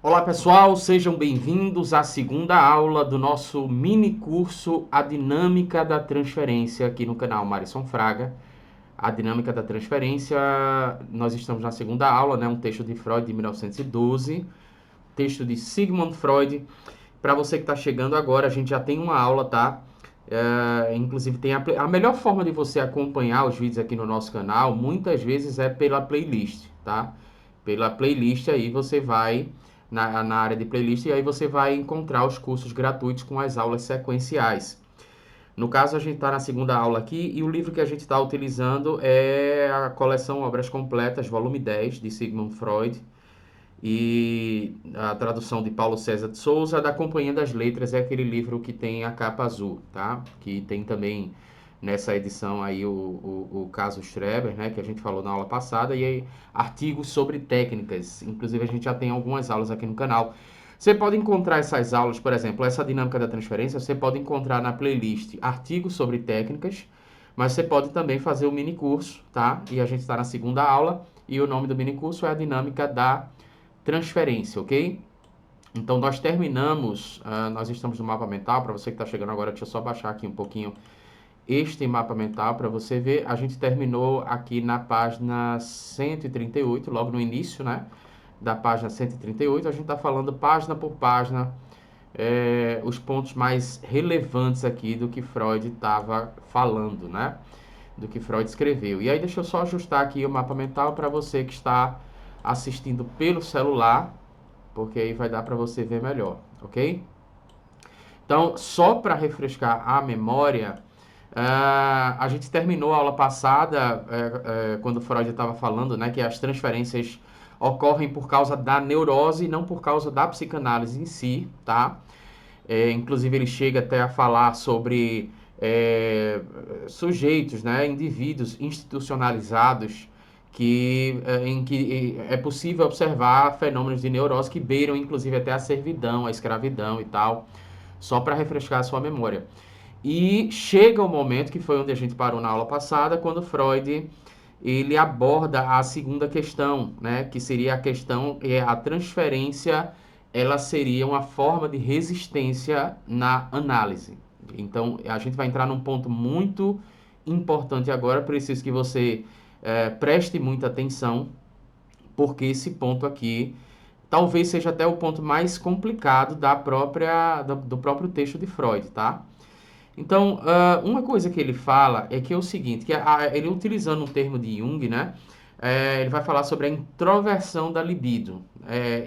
Olá pessoal, sejam bem-vindos à segunda aula do nosso mini curso A Dinâmica da Transferência aqui no canal Marison Fraga. A Dinâmica da Transferência, nós estamos na segunda aula, né? Um texto de Freud de 1912, texto de Sigmund Freud. Para você que está chegando agora, a gente já tem uma aula, tá? Inclusive tem a melhor forma de você acompanhar os vídeos aqui no nosso canal, muitas vezes é pela playlist, tá? Pela playlist aí você vai na área de playlist e aí você vai encontrar os cursos gratuitos com as aulas sequenciais. No caso, a gente está na segunda aula aqui e o livro que a gente está utilizando é a coleção Obras Completas, volume 10, de Sigmund Freud, e a tradução de Paulo César de Souza, da Companhia das Letras, é aquele livro que tem a capa azul, tá? Que tem também nessa edição aí o caso Schreber, né? Que a gente falou na aula passada, e aí artigos sobre técnicas. Inclusive, a gente já tem algumas aulas aqui no canal. Você pode encontrar essas aulas, por exemplo, essa dinâmica da transferência, você pode encontrar na playlist artigos sobre técnicas, mas você pode também fazer o mini curso, tá? E a gente está na segunda aula, e o nome do mini curso é a dinâmica da transferência, ok? Então nós terminamos, nós estamos no mapa mental. Para você que está chegando agora, deixa eu só baixar aqui um pouquinho este mapa mental para você ver. A gente terminou aqui na página 138, logo no início, né? Da página 138, a gente está falando página por página, os pontos mais relevantes aqui do que Freud estava falando, né? Do que Freud escreveu. E aí deixa eu só ajustar aqui o mapa mental para você que está assistindo pelo celular, porque aí vai dar para você ver melhor, ok? Então, só para refrescar a memória, a gente terminou a aula passada, quando Freud estava falando, né, que as transferências ocorrem por causa da neurose e não por causa da psicanálise em si, tá? Inclusive ele chega até a falar sobre sujeitos, né, indivíduos institucionalizados em que é possível observar fenômenos de neurose que beiram inclusive até a servidão, a escravidão e tal, só para refrescar a sua memória. E chega o momento, que foi onde a gente parou na aula passada, quando Freud ele aborda a segunda questão, né, que seria a questão, a transferência, ela seria uma forma de resistência na análise. Então, a gente vai entrar num ponto muito importante agora, preciso que você preste muita atenção, porque esse ponto aqui talvez seja até o ponto mais complicado do próprio texto de Freud, tá? Então, uma coisa que ele fala é que é o seguinte, que ele utilizando um termo de Jung, né, ele vai falar sobre a introversão da libido.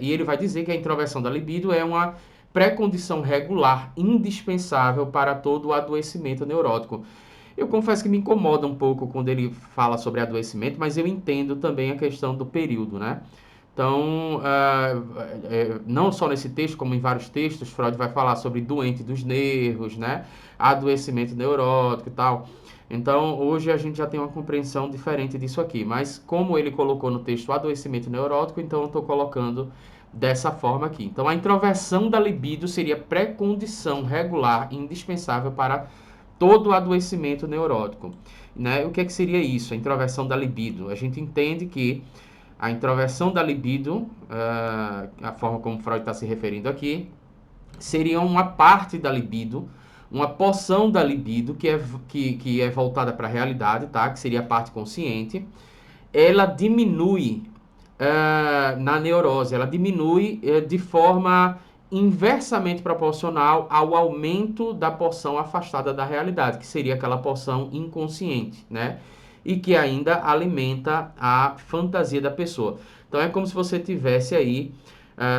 E ele vai dizer que a introversão da libido é uma pré-condição regular, indispensável para todo o adoecimento neurótico. Eu confesso que me incomoda um pouco quando ele fala sobre adoecimento, mas eu entendo também a questão do período, né? Então, não só nesse texto, como em vários textos, Freud vai falar sobre doente dos nervos, né? Adoecimento neurótico e tal. Então, hoje a gente já tem uma compreensão diferente disso aqui. Mas, como ele colocou no texto adoecimento neurótico, então eu estou colocando dessa forma aqui. Então, a introversão da libido seria pré-condição regular e indispensável para todo o adoecimento neurótico, né? O que é que seria isso, a introversão da libido? A gente entende que a introversão da libido, a forma como Freud está se referindo aqui, seria uma parte da libido, uma porção da libido que é voltada para a realidade, tá? Que seria a parte consciente. Ela diminui na neurose, ela diminui de forma inversamente proporcional ao aumento da porção afastada da realidade, que seria aquela porção inconsciente, né? E que ainda alimenta a fantasia da pessoa. Então é como se você tivesse aí,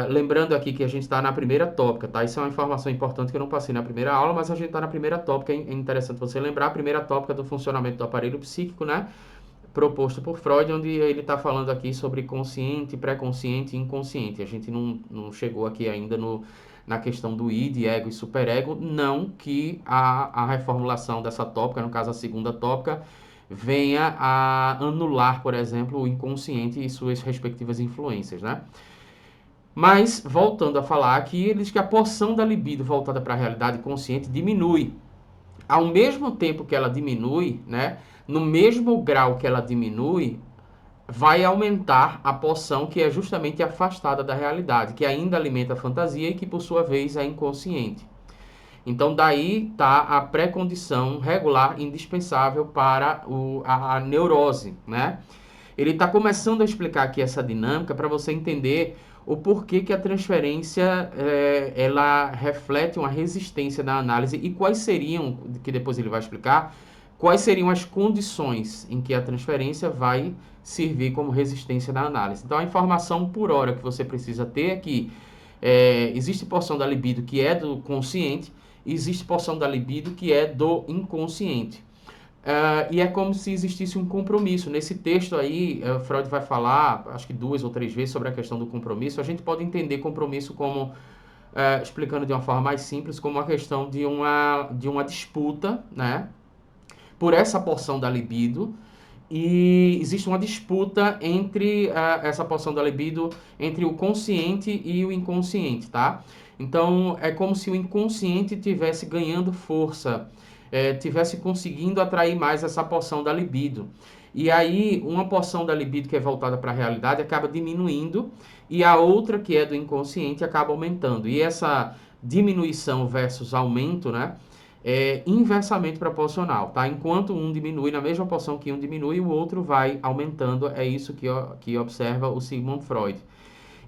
lembrando aqui que a gente está na primeira tópica, tá? Isso é uma informação importante que eu não passei na primeira aula, mas a gente está na primeira tópica, é interessante você lembrar, a primeira tópica do funcionamento do aparelho psíquico, né? Proposto por Freud, onde ele está falando aqui sobre consciente, pré-consciente e inconsciente. A gente não chegou aqui ainda na questão do id, ego e superego, não que a reformulação dessa tópica, no caso a segunda tópica, venha a anular, por exemplo, o inconsciente e suas respectivas influências, né? Mas, voltando a falar aqui, ele diz que a porção da libido voltada para a realidade consciente diminui. Ao mesmo tempo que ela diminui, né, no mesmo grau que ela diminui, vai aumentar a porção que é justamente afastada da realidade, que ainda alimenta a fantasia e que, por sua vez, é inconsciente. Então, daí está a pré-condição regular indispensável para a neurose, né? Ele está começando a explicar aqui essa dinâmica para você entender o porquê que a transferência ela reflete uma resistência na análise e quais seriam, que depois ele vai explicar, quais seriam as condições em que a transferência vai servir como resistência na análise. Então, a informação por hora que você precisa ter é que existe porção da libido que é do consciente e existe porção da libido que é do inconsciente. E é como se existisse um compromisso. Nesse texto aí, Freud vai falar, acho que 2 ou 3 vezes, sobre a questão do compromisso. A gente pode entender compromisso como, explicando de uma forma mais simples, como a questão de uma disputa, né, por essa porção da libido. E existe uma disputa entre essa porção da libido, entre o consciente e o inconsciente, tá? Então, é como se o inconsciente tivesse ganhando força, tivesse conseguindo atrair mais essa porção da libido. E aí, uma porção da libido que é voltada para a realidade acaba diminuindo e a outra, que é do inconsciente, acaba aumentando. E essa diminuição versus aumento, né, é inversamente proporcional, tá? Enquanto um diminui na mesma porção que um diminui, o outro vai aumentando. É isso que observa o Sigmund Freud.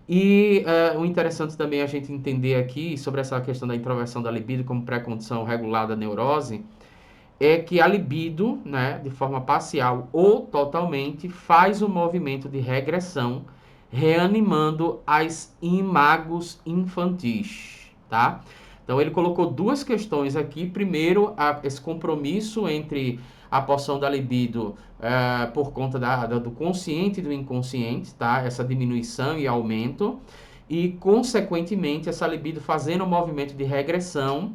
E o interessante também é a gente entender aqui sobre essa questão da introversão da libido como pré-condição regular da neurose, é que a libido, né, de forma parcial ou totalmente, faz o movimento de regressão, reanimando as imagos infantis, tá? Então ele colocou duas questões aqui. Primeiro, esse compromisso entre a porção da libido por conta do consciente e do inconsciente, tá? Essa diminuição e aumento. E, consequentemente, essa libido fazendo o movimento de regressão,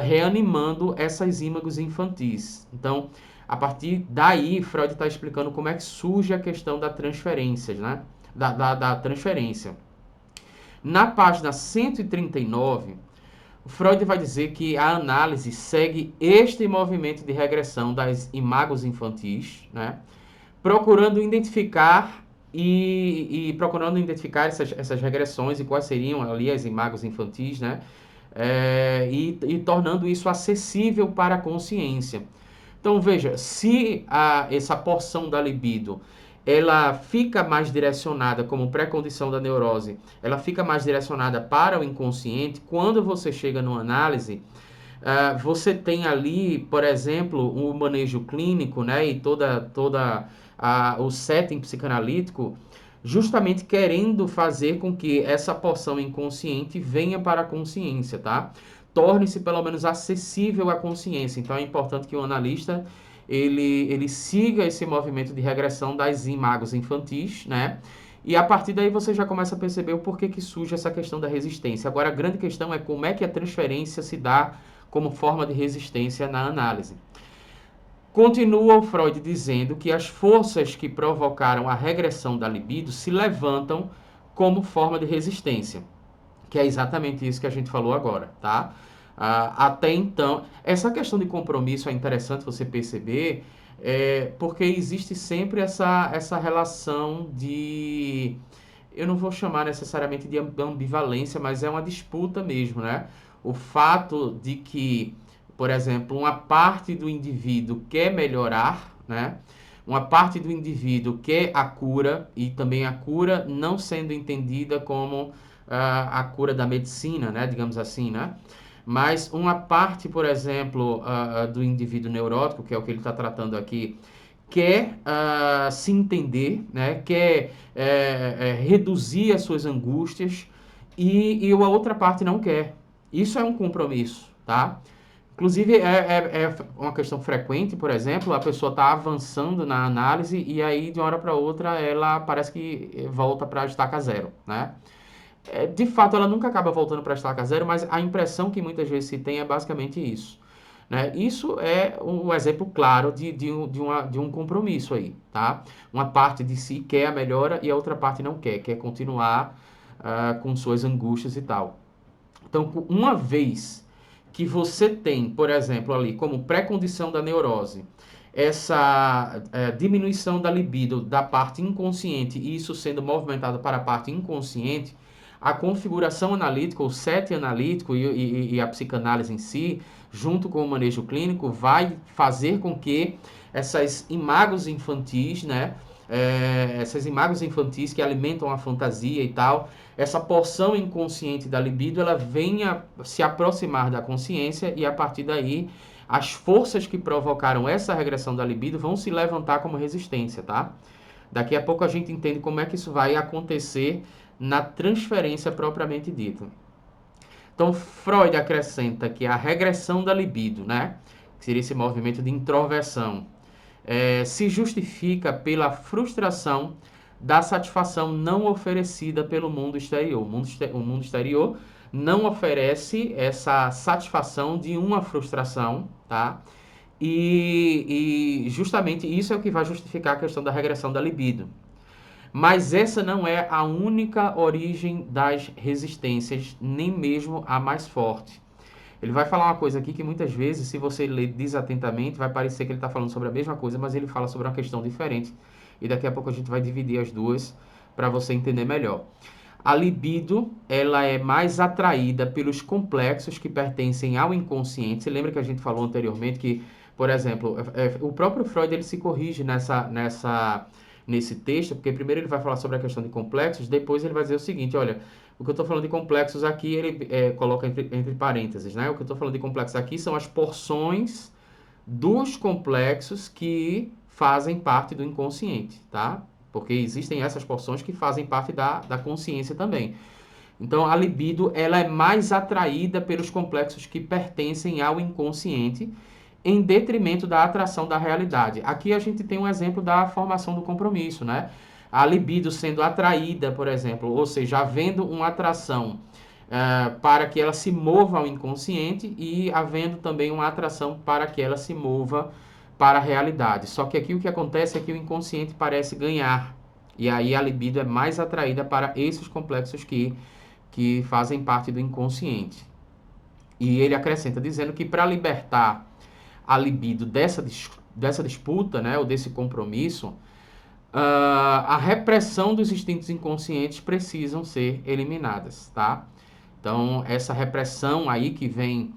reanimando essas ímagos infantis. Então, a partir daí, Freud está explicando como é que surge a questão da transferência, né? Da transferência. Na página 139, Freud vai dizer que a análise segue este movimento de regressão das imagos infantis, né? Procurando identificar procurando identificar essas regressões e quais seriam ali as imagos infantis, né? E tornando isso acessível para a consciência. Então, veja, se essa porção da libido ela fica mais direcionada como pré-condição da neurose, ela fica mais direcionada para o inconsciente, quando você chega numa análise, você tem ali, por exemplo, o manejo clínico, né, e toda o setting psicanalítico, justamente querendo fazer com que essa porção inconsciente venha para a consciência, tá? Torne-se pelo menos acessível à consciência. Então é importante que o analista ele siga esse movimento de regressão das imagos infantis, né? E a partir daí você já começa a perceber o porquê que surge essa questão da resistência. Agora a grande questão é como é que a transferência se dá como forma de resistência na análise. Continua o Freud dizendo que as forças que provocaram a regressão da libido se levantam como forma de resistência, que é exatamente isso que a gente falou agora, tá? Até então, essa questão de compromisso é interessante você perceber, porque existe sempre essa relação de, eu não vou chamar necessariamente de ambivalência, mas é uma disputa mesmo, né? O fato de que, por exemplo, uma parte do indivíduo quer melhorar, né? Uma parte do indivíduo quer a cura, e também a cura não sendo entendida como a cura da medicina, né? Digamos assim, né? Mas uma parte, por exemplo, do indivíduo neurótico, que é o que ele está tratando aqui, quer se entender, né? Quer reduzir as suas angústias e a outra parte não quer. Isso é um compromisso, tá? Inclusive, é uma questão frequente, por exemplo, a pessoa está avançando na análise e aí, de uma hora para outra, ela parece que volta para a estaca zero, né? De fato, ela nunca acaba voltando para a estaca zero, mas a impressão que muitas vezes se tem é basicamente isso, né? Isso é um exemplo claro de um compromisso aí, tá? Uma parte de si quer a melhora e a outra parte não quer, quer continuar com suas angústias e tal. Então, uma vez que você tem, por exemplo, ali como pré-condição da neurose, essa diminuição da libido da parte inconsciente e isso sendo movimentado para a parte inconsciente, a configuração analítica, o set analítico e a psicanálise em si, junto com o manejo clínico, vai fazer com que essas imagens infantis, né, essas imagens infantis que alimentam a fantasia e tal, essa porção inconsciente da libido, ela venha se aproximar da consciência e a partir daí as forças que provocaram essa regressão da libido vão se levantar como resistência, tá? Daqui a pouco a gente entende como é que isso vai acontecer na transferência propriamente dita. Então, Freud acrescenta que a regressão da libido, né, que seria esse movimento de introversão, se justifica pela frustração da satisfação não oferecida pelo mundo exterior. O mundo exterior não oferece essa satisfação de uma frustração, tá? E justamente isso é o que vai justificar a questão da regressão da libido. Mas essa não é a única origem das resistências, nem mesmo a mais forte. Ele vai falar uma coisa aqui que muitas vezes, se você ler desatentamente, vai parecer que ele está falando sobre a mesma coisa, mas ele fala sobre uma questão diferente. E daqui a pouco a gente vai dividir as duas para você entender melhor. A libido, ela é mais atraída pelos complexos que pertencem ao inconsciente. Você lembra que a gente falou anteriormente que, por exemplo, o próprio Freud ele se corrige nesse texto, porque primeiro ele vai falar sobre a questão de complexos, depois ele vai dizer o seguinte, olha, o que eu estou falando de complexos aqui, ele coloca entre parênteses, né? O que eu estou falando de complexos aqui são as porções dos complexos que fazem parte do inconsciente, tá? Porque existem essas porções que fazem parte da consciência também. Então, a libido, ela é mais atraída pelos complexos que pertencem ao inconsciente, em detrimento da atração da realidade. Aqui a gente tem um exemplo da formação do compromisso, né? A libido sendo atraída, por exemplo, ou seja, havendo uma atração para que ela se mova ao inconsciente e havendo também uma atração para que ela se mova para a realidade. Só que aqui o que acontece é que o inconsciente parece ganhar. E aí a libido é mais atraída para esses complexos que fazem parte do inconsciente. E ele acrescenta dizendo que para libertar a libido dessa disputa, né, ou desse compromisso, a repressão dos instintos inconscientes precisam ser eliminadas, tá? Então, essa repressão aí que vem,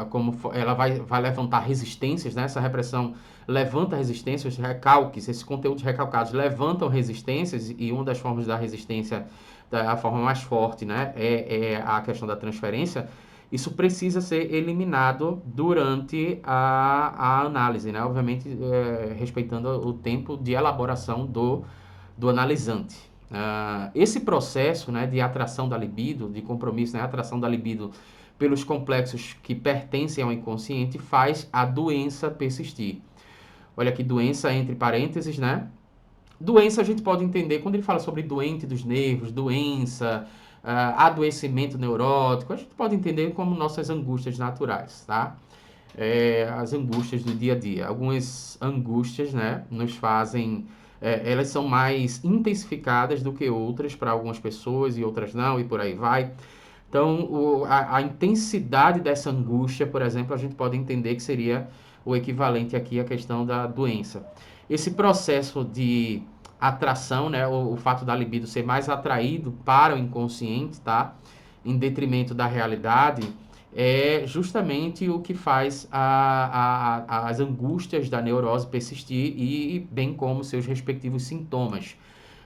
como ela vai levantar resistências, né? Essa repressão levanta resistências, recalques, esses conteúdos recalcados levantam resistências e uma das formas da resistência, a forma mais forte, né, é a questão da transferência. Isso precisa ser eliminado durante a análise, né? Obviamente, respeitando o tempo de elaboração do analisante. Esse processo, né, de atração da libido, de compromisso, né, atração da libido pelos complexos que pertencem ao inconsciente, faz a doença persistir. Olha aqui, doença entre parênteses, né? Doença a gente pode entender quando ele fala sobre doente dos nervos, doença, adoecimento neurótico, a gente pode entender como nossas angústias naturais, tá? As angústias do dia a dia. Algumas angústias, né, nos fazem, elas são mais intensificadas do que outras para algumas pessoas e outras não, e por aí vai. Então, a intensidade dessa angústia, por exemplo, a gente pode entender que seria o equivalente aqui à questão da doença. Esse processo de atração, né, o fato da libido ser mais atraído para o inconsciente, tá? Em detrimento da realidade, é justamente o que faz as angústias da neurose persistir e bem como seus respectivos sintomas.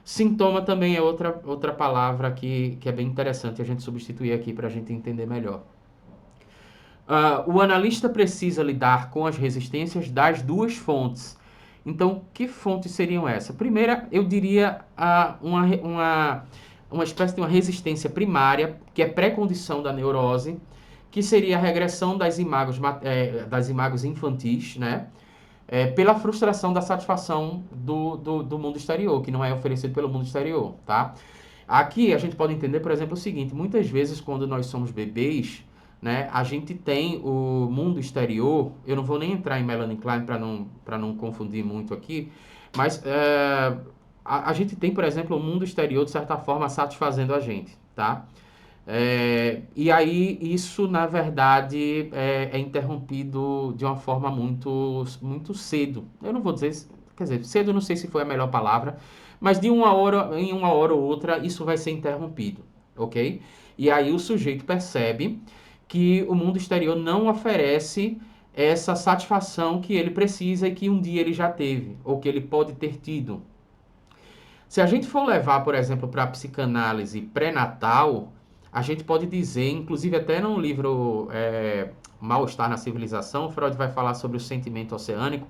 Sintoma também é outra palavra que é bem interessante a gente substituir aqui para a gente entender melhor. O analista precisa lidar com as resistências das duas fontes. Então, que fontes seriam essas? Primeira, eu diria uma espécie de uma resistência primária, que é pré-condição da neurose, que seria a regressão das imagens infantis, né? Pela frustração da satisfação do mundo exterior, que não é oferecido pelo mundo exterior, tá? Aqui a gente pode entender, por exemplo, o seguinte: muitas vezes quando nós somos bebês, né, a gente tem o mundo exterior. Eu não vou nem entrar em Melanie Klein para não confundir muito aqui, mas a gente tem, por exemplo, o mundo exterior de certa forma satisfazendo a gente, tá? E aí isso, na verdade, é interrompido de uma forma muito cedo. Eu não vou dizer, quer dizer, cedo eu não sei se foi a melhor palavra, mas de uma hora, em uma hora ou outra, isso vai ser interrompido, ok? E aí o sujeito percebe que o mundo exterior não oferece essa satisfação que ele precisa e que um dia ele já teve, ou que ele pode ter tido. Se a gente for levar, por exemplo, para a psicanálise pré-natal, a gente pode dizer, inclusive até no livro Mal-Estar na Civilização, Freud vai falar sobre o sentimento oceânico,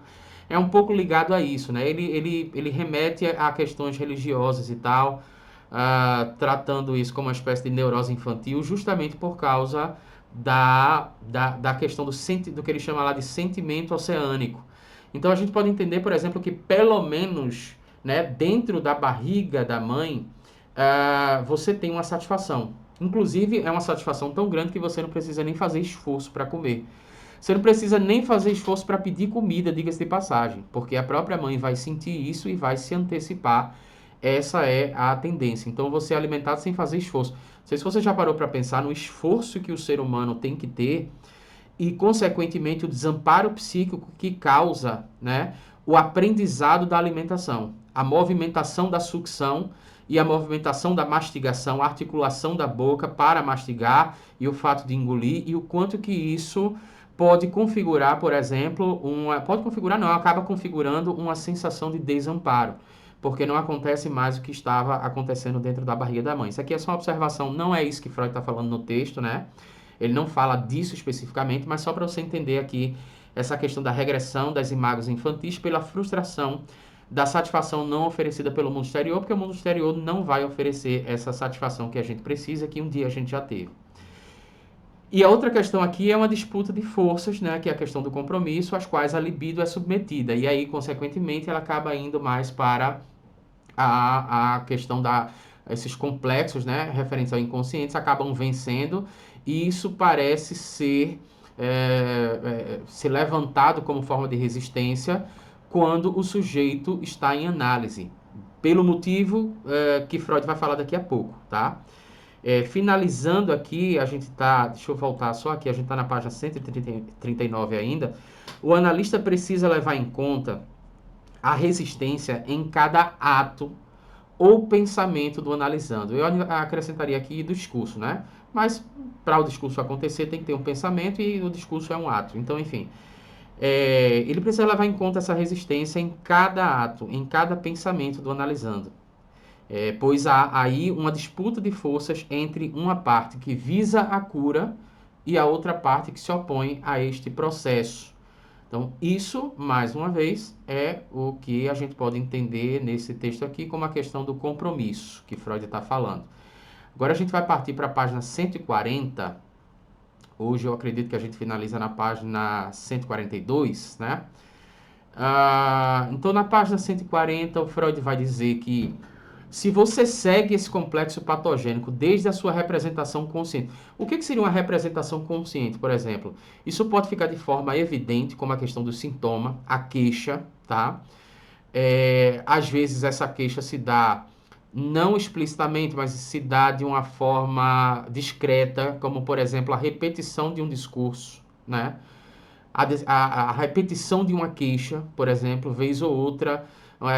é um pouco ligado a isso, né? Ele remete a questões religiosas e tal, tratando isso como uma espécie de neurose infantil, justamente por causa da questão do que ele chama lá de sentimento oceânico. Então a gente pode entender, por exemplo, que pelo menos, né, dentro da barriga da mãe, você tem uma satisfação. Inclusive, é uma satisfação tão grande que você não precisa nem fazer esforço para comer. Você não precisa nem fazer esforço para pedir comida, diga-se de passagem, porque a própria mãe vai sentir isso e vai se antecipar. Essa é a tendência. Então, você é alimentado sem fazer esforço. Não sei se você já parou para pensar no esforço que o ser humano tem que ter e, consequentemente, o desamparo psíquico que causa, né, o aprendizado da alimentação, a movimentação da sucção e a movimentação da mastigação, a articulação da boca para mastigar e o fato de engolir e o quanto que isso pode configurar, por exemplo, pode configurar não, acaba configurando uma sensação de desamparo, porque não acontece mais o que estava acontecendo dentro da barriga da mãe. Isso aqui é só uma observação, não é isso que Freud está falando no texto, né? Ele não fala disso especificamente, mas só para você entender aqui essa questão da regressão das imagens infantis pela frustração da satisfação não oferecida pelo mundo exterior, porque o mundo exterior não vai oferecer essa satisfação que a gente precisa, que um dia a gente já teve. E a outra questão aqui é uma disputa de forças, né, que é a questão do compromisso, às quais a libido é submetida. E aí, consequentemente, ela acaba indo mais para a questão esses complexos, né, referentes ao inconsciente, acabam vencendo, e isso parece ser levantado como forma de resistência quando o sujeito está em análise, pelo motivo que Freud vai falar daqui a pouco, tá? Finalizando aqui, a gente está, deixa eu voltar só aqui, a gente está na página 139 ainda. O analista precisa levar em conta a resistência em cada ato ou pensamento do analisando. Eu acrescentaria aqui do discurso, né? Mas para o discurso acontecer tem que ter um pensamento e o discurso é um ato. Então, enfim, ele precisa levar em conta essa resistência em cada ato, em cada pensamento do analisando. Pois há aí uma disputa de forças entre uma parte que visa a cura e a outra parte que se opõe a este processo. Então, isso, mais uma vez, é o que a gente pode entender nesse texto aqui como a questão do compromisso que Freud está falando. Agora a gente vai partir para a página 140. Hoje eu acredito que a gente finaliza na página 142, né? Então, na página 140, o Freud vai dizer que se você segue esse complexo patogênico desde a sua representação consciente, o que seria uma representação consciente, por exemplo? Isso pode ficar de forma evidente, como a questão do sintoma, a queixa, tá? Às vezes essa queixa se dá não explicitamente, mas se dá de uma forma discreta, como por exemplo a repetição de um discurso, né? A repetição de uma queixa, por exemplo, vez ou outra,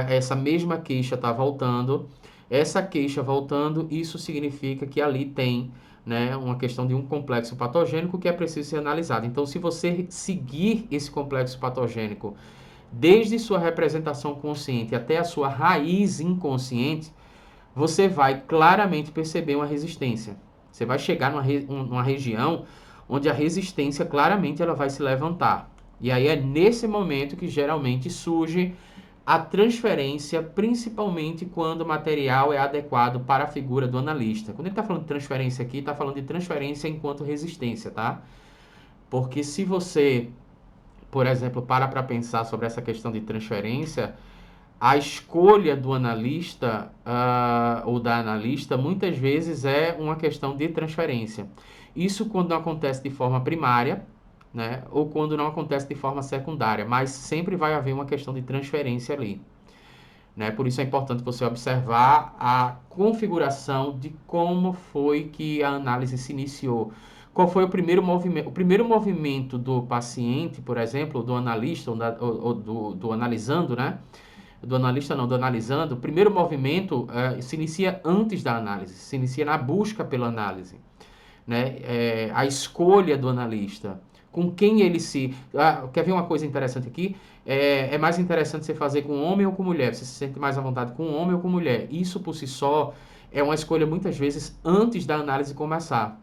essa mesma queixa está voltando. Essa queixa voltando, isso significa que ali tem, né, uma questão de um complexo patogênico que é preciso ser analisado. Então, se você seguir esse complexo patogênico desde sua representação consciente até a sua raiz inconsciente, você vai claramente perceber uma resistência. Você vai chegar numa região onde a resistência claramente ela vai se levantar. E aí é nesse momento que geralmente surge a transferência, principalmente quando o material é adequado para a figura do analista. Quando ele está falando de transferência aqui, está falando de transferência enquanto resistência, tá? Porque se você, por exemplo, para pensar sobre essa questão de transferência, a escolha do analista ou da analista muitas vezes é uma questão de transferência. Isso quando não acontece de forma primária, né, ou quando não acontece de forma secundária, mas sempre vai haver uma questão de transferência ali. né? Por isso é importante você observar a configuração de como foi que a análise se iniciou. Qual foi o primeiro movimento? O primeiro movimento do paciente, por exemplo, do analista, ou do analisando, né? Do analista não, do analisando, o primeiro movimento se inicia antes da análise, se inicia na busca pela análise, né? A escolha do analista, com quem ele se... quer ver uma coisa interessante aqui? É mais interessante você fazer com homem ou com mulher, você se sente mais à vontade com homem ou com mulher. Isso por si só é uma escolha muitas vezes antes da análise começar.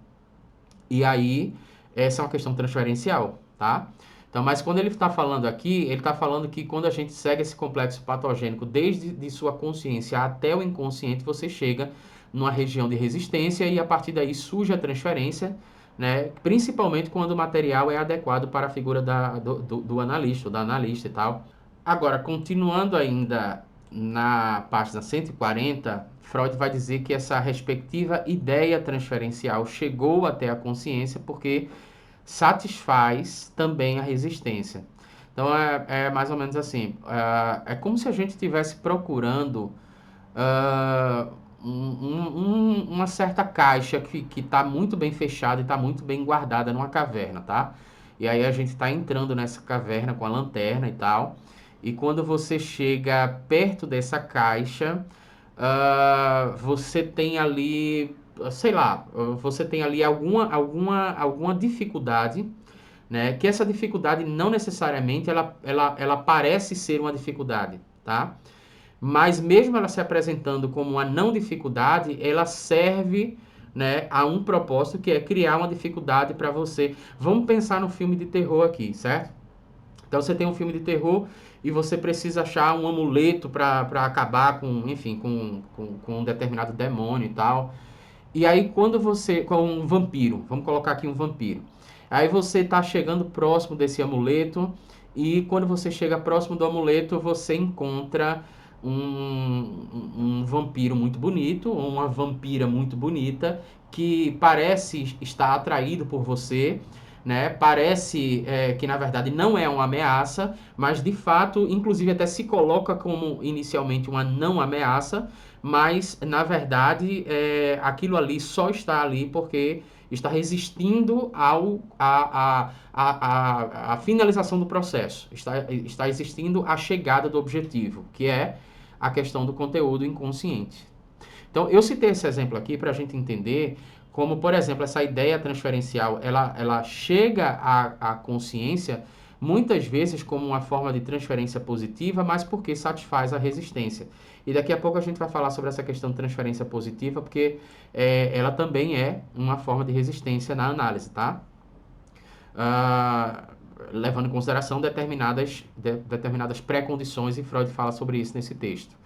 E aí, essa é uma questão transferencial, tá? Então, mas quando ele está falando aqui, ele está falando que quando a gente segue esse complexo patogênico desde de sua consciência até o inconsciente, você chega numa região de resistência e a partir daí surge a transferência, né? Principalmente quando o material é adequado para a figura do analista, ou da analista e tal. Agora, continuando ainda na página 140, Freud vai dizer que essa respectiva ideia transferencial chegou até a consciência porque satisfaz também a resistência. Então, é mais ou menos assim, é como se a gente estivesse procurando ah, uma certa caixa que está muito bem fechada e está muito bem guardada numa caverna, tá? E aí a gente está entrando nessa caverna com a lanterna e tal. E quando você chega perto dessa caixa, você tem ali, sei lá, você tem ali alguma dificuldade, né? Que essa dificuldade não necessariamente ela parece ser uma dificuldade, tá? Mas mesmo ela se apresentando como uma não dificuldade, ela serve, né, a um propósito que é criar uma dificuldade para você. Vamos pensar no filme de terror aqui, certo? Então você tem um filme de terror e você precisa achar um amuleto para acabar com, enfim, com um determinado demônio e tal. E aí quando você, com um vampiro, vamos colocar aqui um vampiro. Aí você está chegando próximo desse amuleto e quando você chega próximo do amuleto, você encontra um vampiro muito bonito, ou uma vampira muito bonita, que parece estar atraído por você, né? Parece que na verdade não é uma ameaça, mas de fato, inclusive até se coloca como inicialmente uma não ameaça, mas na verdade aquilo ali só está ali porque está resistindo à finalização do processo, está existindo a chegada do objetivo, que é a questão do conteúdo inconsciente. Então, eu citei esse exemplo aqui para a gente entender como, por exemplo, essa ideia transferencial, ela chega à consciência muitas vezes como uma forma de transferência positiva, mas porque satisfaz a resistência. E daqui a pouco a gente vai falar sobre essa questão de transferência positiva, porque ela também é uma forma de resistência na análise, tá? Levando em consideração determinadas pré-condições, e Freud fala sobre isso nesse texto.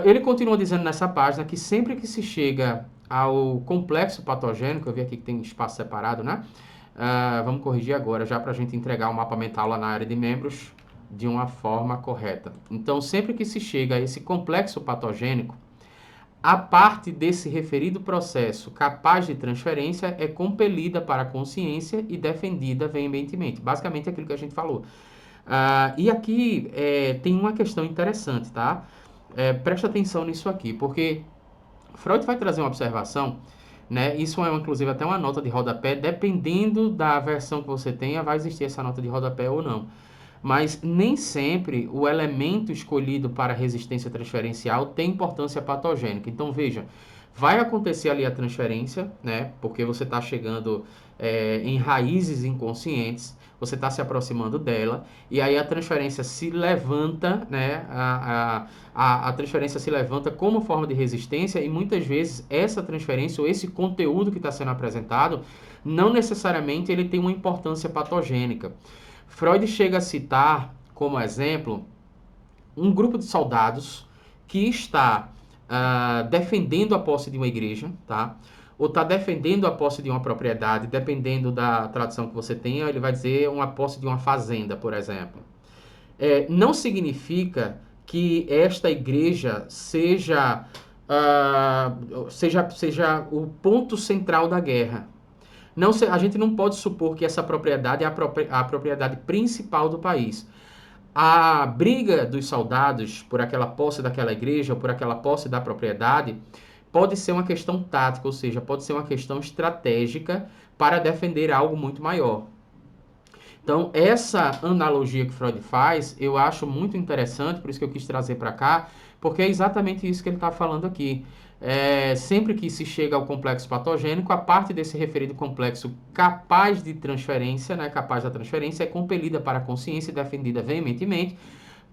Ele continua dizendo nessa página que sempre que se chega ao complexo patogênico, eu vi aqui que tem espaço separado, né? Vamos corrigir agora, já para a gente entregar o mapa mental lá na área de membros de uma forma correta. Então, sempre que se chega a esse complexo patogênico, a parte desse referido processo capaz de transferência é compelida para a consciência e defendida veementemente. Basicamente, aquilo que a gente falou. E aqui tem uma questão interessante, tá? Presta atenção nisso aqui, porque Freud vai trazer uma observação, né? Isso é inclusive até uma nota de rodapé, dependendo da versão que você tenha, vai existir essa nota de rodapé ou não. Mas nem sempre o elemento escolhido para resistência transferencial tem importância patogênica. Então veja, vai acontecer ali a transferência, né? Porque você está chegando em raízes inconscientes, você está se aproximando dela, e aí a transferência se levanta, né? A transferência se levanta como forma de resistência, e muitas vezes essa transferência ou esse conteúdo que está sendo apresentado, não necessariamente ele tem uma importância patogênica. Freud chega a citar como exemplo um grupo de soldados que está defendendo a posse de uma igreja, tá? Ou está defendendo a posse de uma propriedade, dependendo da tradução que você tenha, ele vai dizer uma posse de uma fazenda, por exemplo. Não significa que esta igreja seja o ponto central da guerra. Não, a gente não pode supor que essa propriedade é a propriedade principal do país. A briga dos soldados por aquela posse daquela igreja, ou por aquela posse da propriedade, pode ser uma questão tática, ou seja, pode ser uma questão estratégica para defender algo muito maior. Então, essa analogia que Freud faz, eu acho muito interessante, por isso que eu quis trazer para cá, porque é exatamente isso que ele está falando aqui. Sempre que se chega ao complexo patogênico, a parte desse referido complexo capaz de transferência, né, capaz da transferência, é compelida para a consciência e defendida veementemente,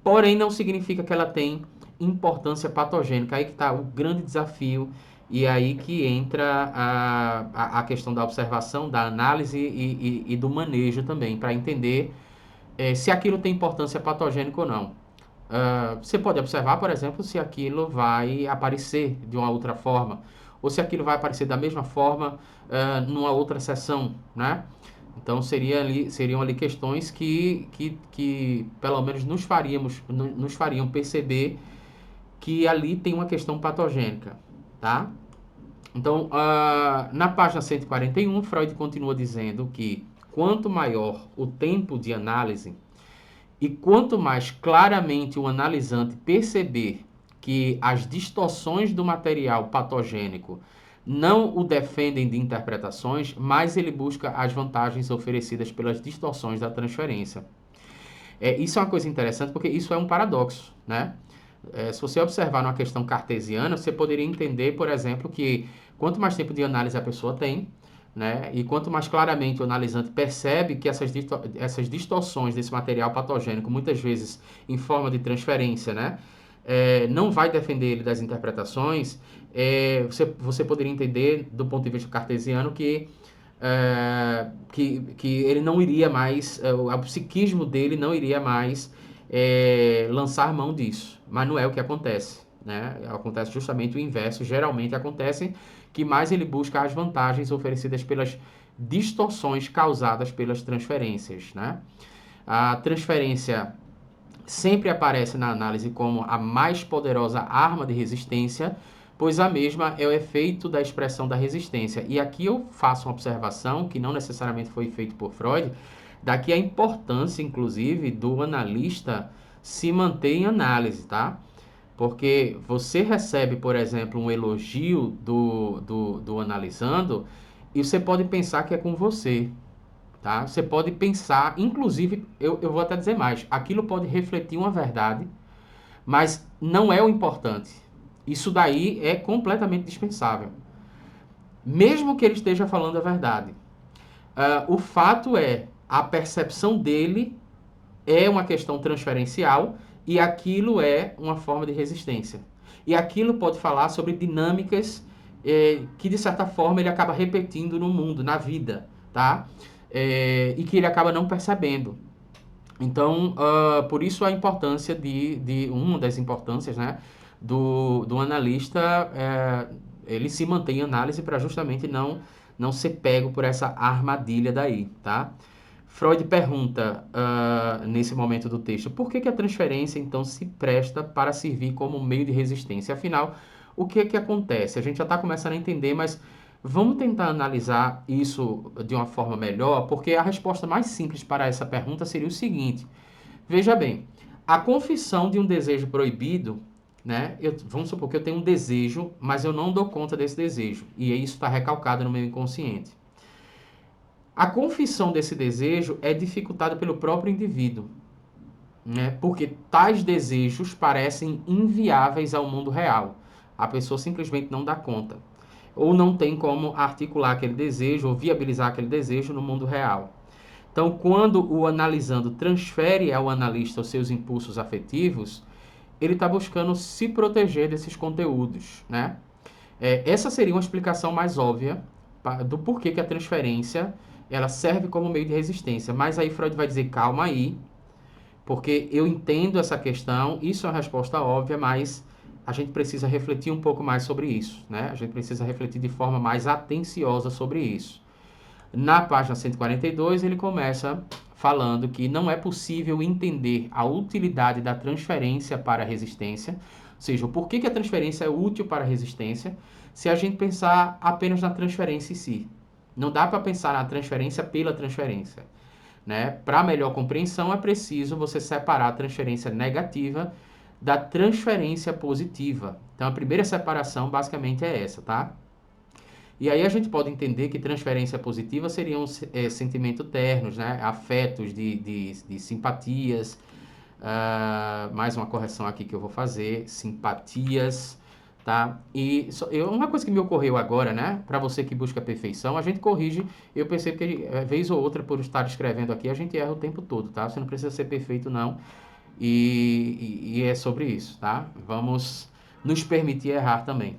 porém não significa que ela tem importância patogênica. Aí que está o grande desafio e aí que entra a questão da observação, da análise e do manejo também, para entender se aquilo tem importância patogênica ou não. Você pode observar, por exemplo, se aquilo vai aparecer de uma outra forma, ou se aquilo vai aparecer da mesma forma numa outra sessão, né? Então seriam ali questões que pelo menos nos fariam perceber que ali tem uma questão patogênica, tá? Então, na página 141, Freud continua dizendo que quanto maior o tempo de análise e quanto mais claramente o analisante perceber que as distorções do material patogênico não o defendem de interpretações, mais ele busca as vantagens oferecidas pelas distorções da transferência. Isso é uma coisa interessante porque isso é um paradoxo, né? Se você observar numa questão cartesiana, você poderia entender, por exemplo, que quanto mais tempo de análise a pessoa tem, né, e quanto mais claramente o analisante percebe que essas distorções desse material patogênico, muitas vezes em forma de transferência, né, não vai defender ele das interpretações, você poderia entender, do ponto de vista cartesiano, que ele não iria mais, o psiquismo dele não iria mais lançar mão disso. Mas não é o que acontece, né? Acontece justamente o inverso. Geralmente acontece que mais ele busca as vantagens oferecidas pelas distorções causadas pelas transferências, né? A transferência sempre aparece na análise como a mais poderosa arma de resistência, pois a mesma é o efeito da expressão da resistência. E aqui eu faço uma observação que não necessariamente foi feita por Freud, daqui a importância, inclusive, do analista se manter em análise, tá? Porque você recebe, por exemplo, um elogio do analisando e você pode pensar que é com você, tá? Você pode pensar, inclusive, eu vou até dizer mais, aquilo pode refletir uma verdade, mas não é o importante. Isso daí é completamente dispensável. Mesmo que ele esteja falando a verdade. O fato é, a percepção dele é uma questão transferencial e aquilo é uma forma de resistência. E aquilo pode falar sobre dinâmicas que, de certa forma, ele acaba repetindo no mundo, na vida, tá? E que ele acaba não percebendo. Então, por isso a importância uma das importâncias, né, do analista, ele se mantém em análise para justamente não ser pego por essa armadilha daí, tá? Freud pergunta, nesse momento do texto, por que a transferência, então, se presta para servir como meio de resistência? Afinal, o que acontece? A gente já está começando a entender, mas vamos tentar analisar isso de uma forma melhor, porque a resposta mais simples para essa pergunta seria o seguinte: veja bem, a confissão de um desejo proibido, né? Vamos supor que eu tenho um desejo, mas eu não dou conta desse desejo, e isso está recalcado no meu inconsciente. A confissão desse desejo é dificultada pelo próprio indivíduo, né? Porque tais desejos parecem inviáveis ao mundo real. A pessoa simplesmente não dá conta. Ou não tem como articular aquele desejo ou viabilizar aquele desejo no mundo real. Então, quando o analisando transfere ao analista os seus impulsos afetivos, ele está buscando se proteger desses conteúdos, né? Essa seria uma explicação mais óbvia do porquê que a transferência ela serve como meio de resistência. Mas aí Freud vai dizer, calma aí, porque eu entendo essa questão, isso é uma resposta óbvia, mas a gente precisa refletir um pouco mais sobre isso, né? A gente precisa refletir de forma mais atenciosa sobre isso. Na página 142, ele começa falando que não é possível entender a utilidade da transferência para a resistência, ou seja, o porquê que a transferência é útil para a resistência, se a gente pensar apenas na transferência em si. Não dá para pensar na transferência pela transferência. né? Para melhor compreensão, é preciso você separar a transferência negativa da transferência positiva. Então, a primeira separação basicamente é essa, tá? E aí a gente pode entender que transferência positiva seriam sentimentos ternos, né? Afetos de simpatias. Mais uma correção aqui que eu vou fazer. Simpatias, tá? E uma coisa que me ocorreu agora, né? Para você que busca perfeição, a gente corrige. Eu percebo que, vez ou outra, por estar escrevendo aqui, a gente erra o tempo todo, tá? Você não precisa ser perfeito, não. E é sobre isso, tá? Vamos nos permitir errar também.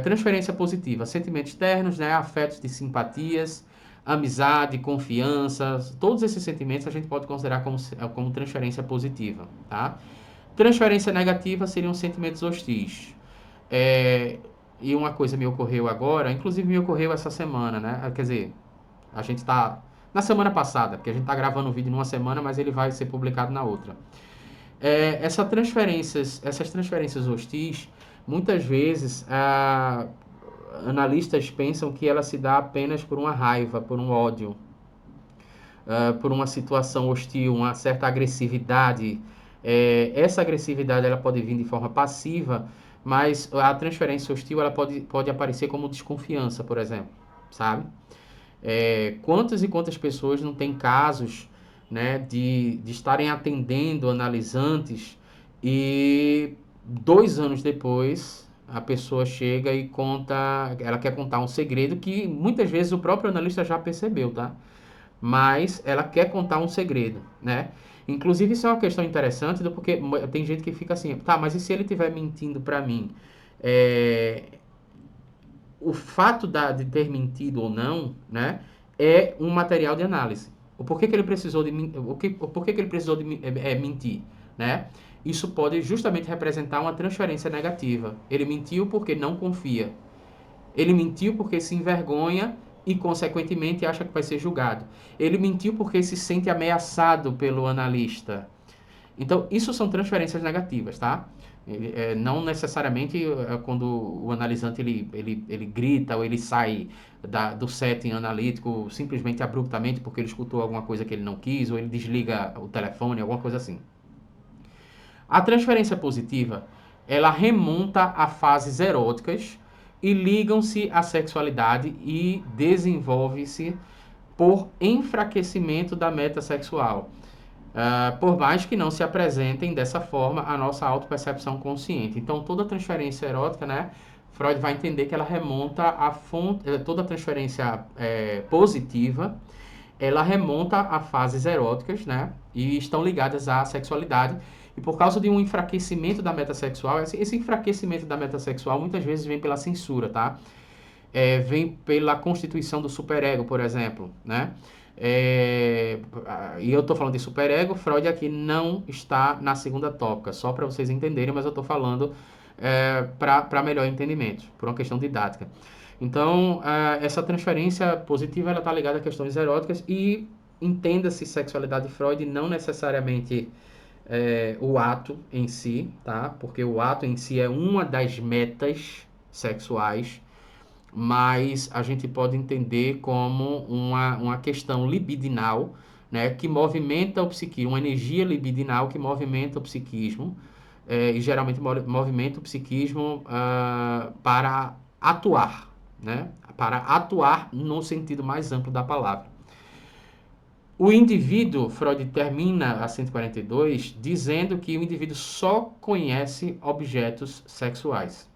Transferência positiva, sentimentos externos, né? Afetos de simpatias, amizade, confiança, todos esses sentimentos a gente pode considerar como transferência positiva, tá? Transferência negativa seriam sentimentos hostis. É, e uma coisa me ocorreu agora, inclusive me ocorreu essa semana, né? Quer dizer, a gente está na semana passada, porque a gente está gravando o vídeo numa semana, mas ele vai ser publicado na outra. Essas transferências hostis, muitas vezes, analistas pensam que ela se dá apenas por uma raiva, por um ódio, por uma situação hostil, uma certa agressividade. Essa agressividade ela pode vir de forma passiva, mas a transferência hostil ela pode aparecer como desconfiança, por exemplo, sabe? Quantas e quantas pessoas não têm casos, né, de estarem atendendo analisantes e 2 anos depois a pessoa chega e conta, ela quer contar um segredo que muitas vezes o próprio analista já percebeu, tá? Mas ela quer contar um segredo, né? Inclusive isso é uma questão interessante, porque tem gente que fica assim, tá, mas e se ele estiver mentindo para mim? É, o fato de ter mentido ou não, né, é um material de análise. O porquê que ele precisou de o porquê que ele precisou de mentir, né? Isso pode justamente representar uma transferência negativa. Ele mentiu porque não confia. Ele mentiu porque se envergonha e, consequentemente, acha que vai ser julgado. Ele mentiu porque se sente ameaçado pelo analista. Então, isso são transferências negativas, tá? Não necessariamente quando o analisante ele grita ou ele sai do setting analítico simplesmente abruptamente porque ele escutou alguma coisa que ele não quis ou ele desliga o telefone, alguma coisa assim. A transferência positiva, ela remonta a fases eróticas e ligam-se à sexualidade e desenvolve-se por enfraquecimento da meta sexual. Por mais que não se apresentem dessa forma a nossa autopercepção consciente. Então, toda transferência erótica, né, Freud vai entender que ela remonta a fonte, toda transferência positiva, ela remonta a fases eróticas, né, e estão ligadas à sexualidade. E por causa de um enfraquecimento da meta sexual, esse enfraquecimento da meta sexual muitas vezes vem pela censura, tá? Vem pela constituição do superego, por exemplo, né? E eu estou falando de superego, Freud aqui não está na segunda tópica, só para vocês entenderem, mas eu estou falando para melhor entendimento, por uma questão didática. Então, essa transferência positiva ela está ligada a questões eróticas e entenda-se sexualidade de Freud não necessariamente o ato em si, tá? Porque o ato em si é uma das metas sexuais, mas a gente pode entender como uma questão libidinal, né, que movimenta o psiquismo, uma energia libidinal que movimenta o psiquismo, e geralmente movimenta o psiquismo para atuar, né, para atuar no sentido mais amplo da palavra. O indivíduo, Freud termina a 142 dizendo que o indivíduo só conhece objetos sexuais.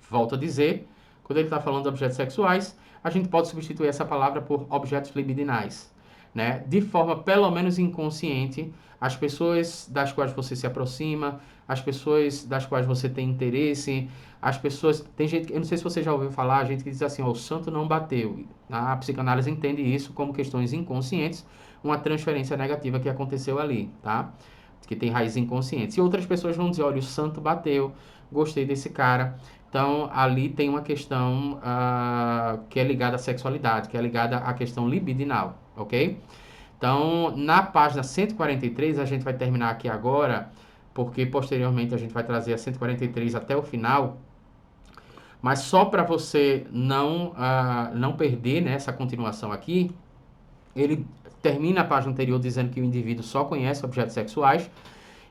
Volto a dizer, quando ele está falando de objetos sexuais, a gente pode substituir essa palavra por objetos libidinais, né? De forma pelo menos inconsciente, as pessoas das quais você se aproxima, as pessoas das quais você tem interesse, as pessoas... Tem gente, eu não sei se você já ouviu falar, gente que diz assim, ó, o santo não bateu. A psicanálise entende isso como questões inconscientes, uma transferência negativa que aconteceu ali, tá? Que tem raízes inconscientes. E outras pessoas vão dizer, olha, o santo bateu, gostei desse cara. Então, ali tem uma questão que é ligada à sexualidade, que é ligada à questão libidinal, ok? Então, na página 143, a gente vai terminar aqui agora, porque posteriormente a gente vai trazer a 143 até o final, mas só para você não perder, né, essa continuação aqui, ele termina a página anterior dizendo que o indivíduo só conhece objetos sexuais.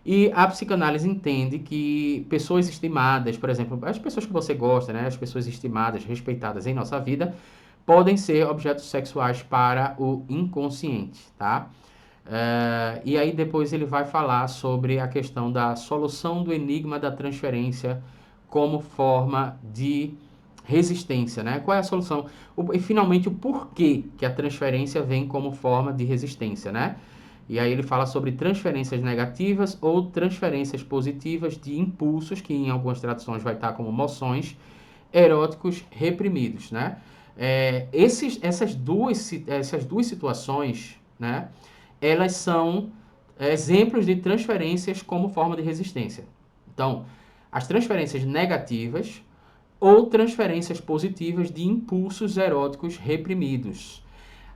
E a psicanálise entende que pessoas estimadas, por exemplo, as pessoas que você gosta, né, as pessoas estimadas, respeitadas em nossa vida, podem ser objetos sexuais para o inconsciente, tá? E aí depois ele vai falar sobre a questão da solução do enigma da transferência como forma de resistência, né? Qual é a solução? E finalmente o porquê que a transferência vem como forma de resistência, né? E aí ele fala sobre transferências negativas ou transferências positivas de impulsos, que em algumas traduções vai estar como emoções, eróticos reprimidos, né? Essas duas situações, né? Elas são exemplos de transferências como forma de resistência. Então, as transferências negativas ou transferências positivas de impulsos eróticos reprimidos.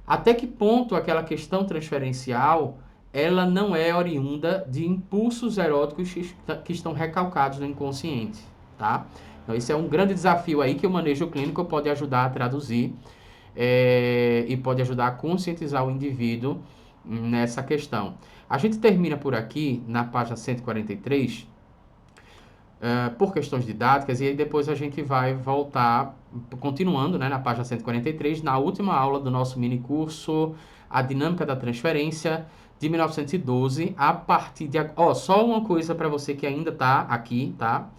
Até que ponto aquela questão transferencial ela não é oriunda de impulsos eróticos que estão recalcados no inconsciente, tá? Então esse é um grande desafio aí que o manejo clínico pode ajudar a traduzir e pode ajudar a conscientizar o indivíduo nessa questão. A gente termina por aqui na página 143 por questões didáticas, e aí depois a gente vai voltar, continuando, né, na página 143, na última aula do nosso mini curso A Dinâmica da Transferência, de 1912, a partir de... só uma coisa para você que ainda está aqui, tá?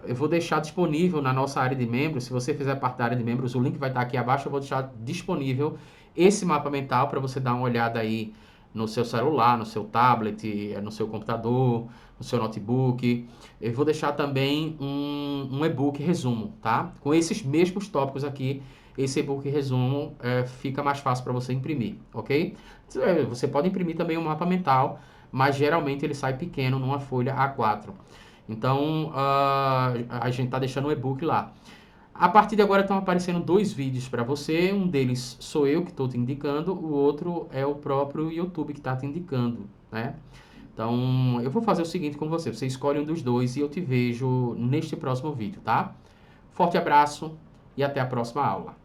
Eu vou deixar disponível na nossa área de membros, se você fizer parte da área de membros, o link vai estar aqui abaixo, eu vou deixar disponível esse mapa mental para você dar uma olhada aí no seu celular, no seu tablet, no seu computador, no seu notebook. Eu vou deixar também um e-book resumo, tá? Com esses mesmos tópicos aqui, esse e-book resumo fica mais fácil para você imprimir, ok? Você pode imprimir também um mapa mental, mas geralmente ele sai pequeno numa folha A4. Então, a gente está deixando o e-book lá. A partir de agora estão aparecendo dois vídeos para você. Um deles sou eu que estou te indicando, o outro é o próprio YouTube que está te indicando, né? Então, eu vou fazer o seguinte com você. Você escolhe um dos dois e eu te vejo neste próximo vídeo, tá? Forte abraço e até a próxima aula.